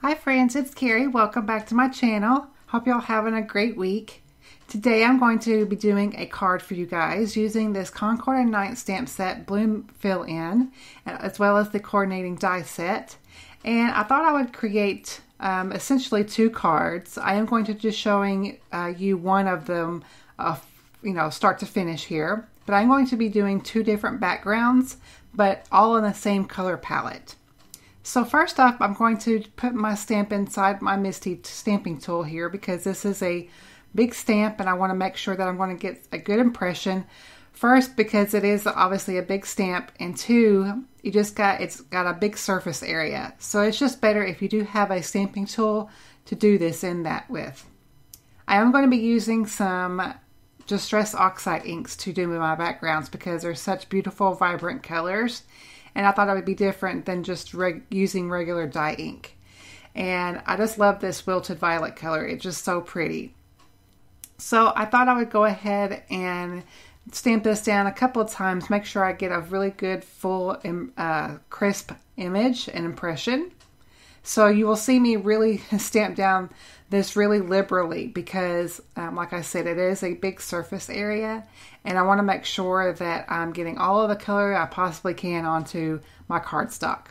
Hi friends, it's Carrie. Welcome back to my channel. Hope y'all having a great week. Today I'm going to be doing a card for you guys using this Concord and 9th stamp set Bloom Fill In, as well as the coordinating die set. And I thought I would create essentially two cards. I am going to just showing you one of them, start to finish here. But I'm going to be doing two different backgrounds, but all in the same color palette. So first off, I'm going to put my stamp inside my Misty stamping tool here because this is a big stamp and I want to make sure that I'm going to get a good impression. First, because it is obviously a big stamp, and two, it's got a big surface area. So it's just better if you do have a stamping tool to do this in that with. I am going to be using some Distress Oxide inks to do my backgrounds because they're such beautiful, vibrant colors. And I thought it would be different than just using regular dye ink. And I just love this wilted violet color. It's just so pretty. So I thought I would go ahead and stamp this down a couple of times. Make sure I get a really good, full, crisp image and impression. So you will see me really stamp down this really liberally because, like I said, it is a big surface area. And I want to make sure that I'm getting all of the color I possibly can onto my cardstock.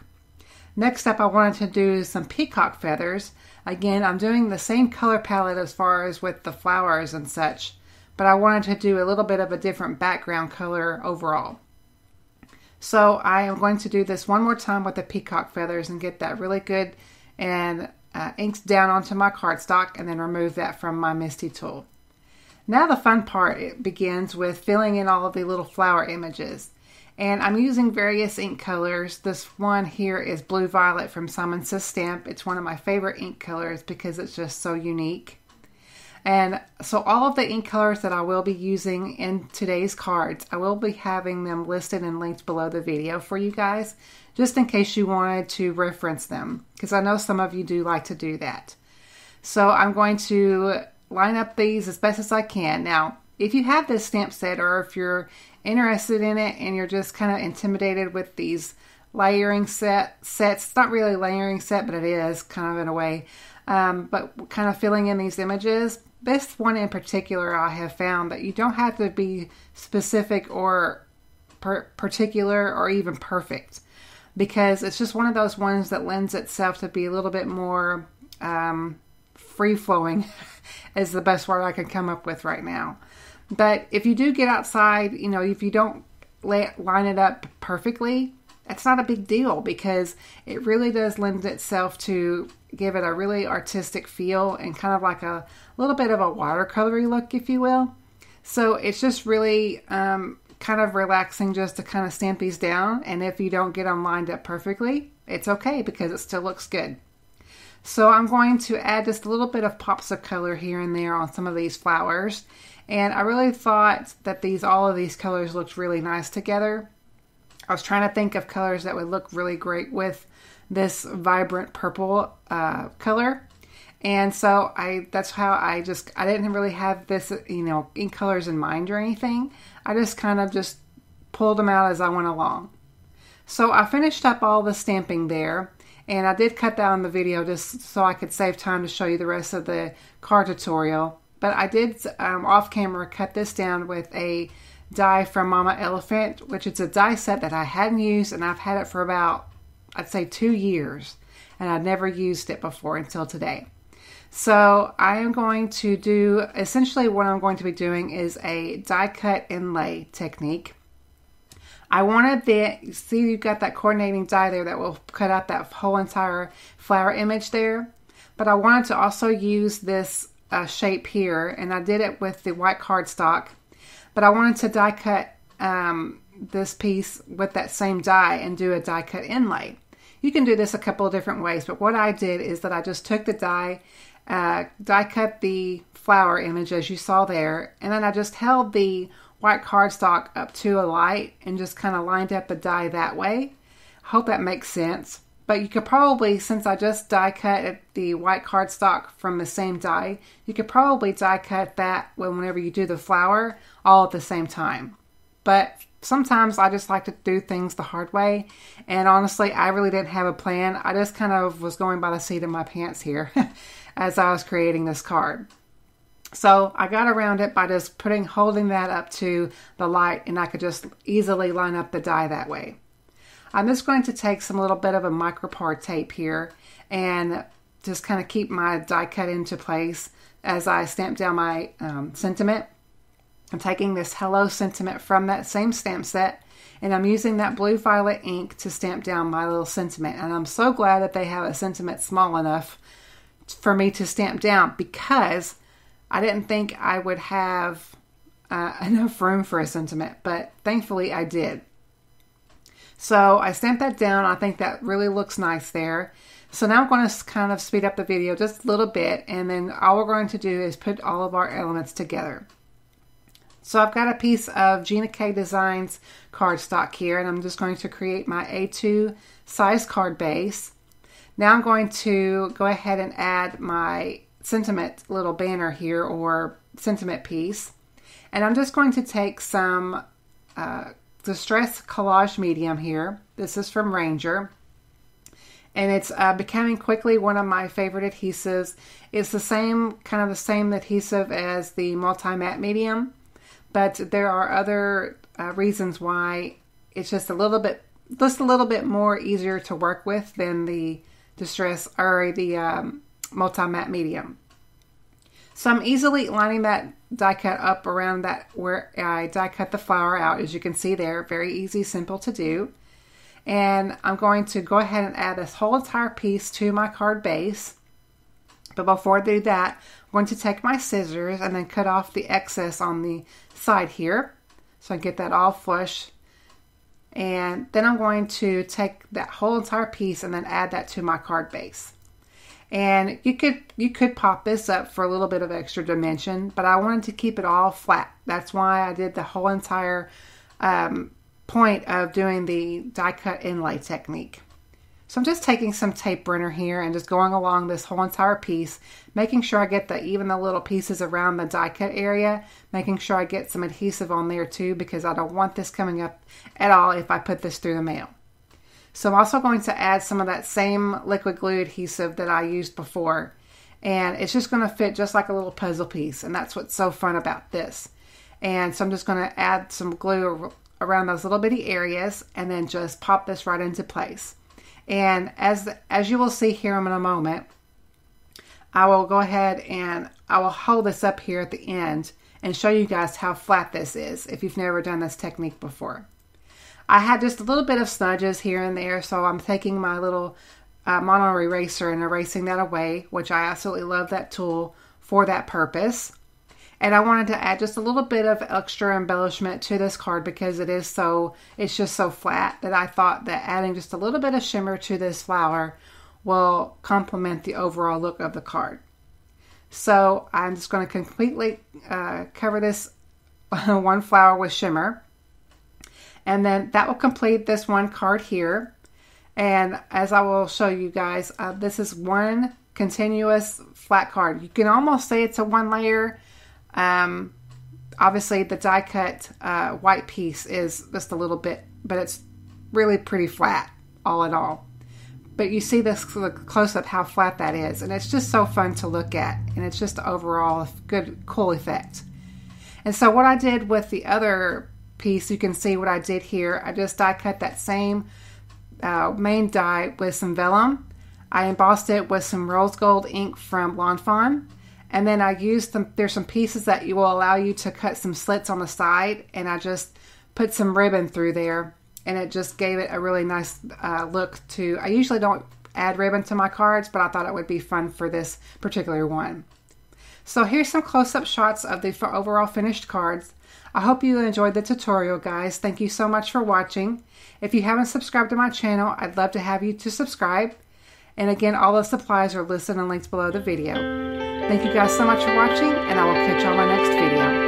Next up, I wanted to do some peacock feathers. Again, I'm doing the same color palette as far as with the flowers and such, but I wanted to do a little bit of a different background color overall. So I am going to do this one more time with the peacock feathers and get that really good and inked down onto my cardstock and then remove that from my Misty tool. Now the fun part begins with filling in all of the little flower images. And I'm using various ink colors. This one here is Blue Violet from Simon Says Stamp. It's one of my favorite ink colors because it's just so unique. And so all of the ink colors that I will be using in today's cards, I will be having them listed and linked below the video for you guys, just in case you wanted to reference them, because I know some of you do like to do that. So I'm going to line up these as best as I can. Now, if you have this stamp set or if you're interested in it and you're just kind of intimidated with these layering sets, it's not really a layering set, but it is kind of in a way, but kind of filling in these images. This one in particular, I have found that you don't have to be specific or particular or even perfect, because it's just one of those ones that lends itself to be a little bit more free-flowing is the best word I can come up with right now. But if you do get outside, if you don't line it up perfectly, it's not a big deal because it really does lend itself to give it a really artistic feel and kind of like a little bit of a watercolory look, if you will. So it's just really kind of relaxing just to kind of stamp these down. And if you don't get them lined up perfectly, it's okay because it still looks good. So I'm going to add just a little bit of pops of color here and there on some of these flowers. And I really thought that all of these colors looked really nice together. I was trying to think of colors that would look really great with this vibrant purple color. And so that's how I didn't really have this, ink colors in mind or anything. I just kind of just pulled them out as I went along. So I finished up all the stamping there. And I did cut that on the video just so I could save time to show you the rest of the card tutorial. But I did, off camera, cut this down with a die from Mama Elephant, which is a die set that I hadn't used, and I've had it for about, I'd say 2 years. And I'd never used it before until today. So I am going to do, essentially what I'm going to be doing is a die cut inlay technique. I wanted see you've got that coordinating die there that will cut out that whole entire flower image there. But I wanted to also use this shape here, and I did it with the white cardstock. But I wanted to die cut this piece with that same die and do a die cut inlay. You can do this a couple of different ways, but what I did is that I just took the die cut the flower image as you saw there, and then I just held the white cardstock up to a light and just kind of lined up the die that way. Hope that makes sense. But you could probably, since I just die cut the white cardstock from the same die, you could probably die cut that whenever you do the flower all at the same time. but sometimes I just like to do things the hard way. And honestly, I really didn't have a plan. I just kind of was going by the seat of my pants here as I was creating this card. So I got around it by just holding that up to the light, and I could just easily line up the die that way. I'm just going to take some little bit of a micropar tape here and just kind of keep my die cut into place as I stamp down my sentiment. I'm taking this Hello sentiment from that same stamp set, and I'm using that blue violet ink to stamp down my little sentiment. And I'm so glad that they have a sentiment small enough for me to stamp down, because I didn't think I would have enough room for a sentiment, but thankfully I did. So I stamped that down. I think that really looks nice there. So now I'm going to kind of speed up the video just a little bit, and then all we're going to do is put all of our elements together. So I've got a piece of Gina K Designs cardstock here, and I'm just going to create my A2 size card base. Now I'm going to go ahead and add my sentiment little banner here, or sentiment piece. And I'm just going to take some Distress Collage Medium here. This is from Ranger. And it's becoming quickly one of my favorite adhesives. It's the same adhesive as the Multi-Matte Medium, but there are other reasons why it's just a little bit more easier to work with than the Distress or the Multi-Matte Medium. So I'm easily lining that die cut up around that where I die cut the flower out, as you can see there. Very easy, simple to do. And I'm going to go ahead and add this whole entire piece to my card base. But before I do that, I'm going to take my scissors and then cut off the excess on the side here, so I get that all flush. And then I'm going to take that whole entire piece and then add that to my card base. And you could pop this up for a little bit of extra dimension, but I wanted to keep it all flat. That's why I did the whole entire point of doing the die cut inlay technique. So I'm just taking some tape runner here and just going along this whole entire piece, making sure I get even the little pieces around the die cut area, making sure I get some adhesive on there too, because I don't want this coming up at all if I put this through the mail. So I'm also going to add some of that same liquid glue adhesive that I used before, and it's just going to fit just like a little puzzle piece, and that's what's so fun about this. And so I'm just going to add some glue around those little bitty areas and then just pop this right into place. And as you will see here in a moment, I will go ahead and I will hold this up here at the end and show you guys how flat this is if you've never done this technique before. I had just a little bit of smudges here and there, so I'm taking my little mono eraser and erasing that away, which I absolutely love that tool for that purpose. And I wanted to add just a little bit of extra embellishment to this card because it's just so flat that I thought that adding just a little bit of shimmer to this flower will complement the overall look of the card. So I'm just going to completely cover this one flower with shimmer. And then that will complete this one card here. And as I will show you guys, this is one continuous flat card. You can almost say it's a one layer. Obviously the die cut white piece is just a little bit, but it's really pretty flat all in all. But you see this close up how flat that is, and it's just so fun to look at, and it's just overall a good, cool effect. And so what I did with the other piece, you can see what I did here. I just die cut that same main die with some vellum. I embossed it with some rose gold ink from Fawn. And then I used there's some pieces that will allow you to cut some slits on the side, and I just put some ribbon through there, and it just gave it a really nice look to. I usually don't add ribbon to my cards, but I thought it would be fun for this particular one. So here's some close-up shots of the overall finished cards. I hope you enjoyed the tutorial, guys. Thank you so much for watching. If you haven't subscribed to my channel, I'd love to have you to subscribe. And again, all the supplies are listed and linked below the video. Thank you guys so much for watching, and I will catch you on my next video.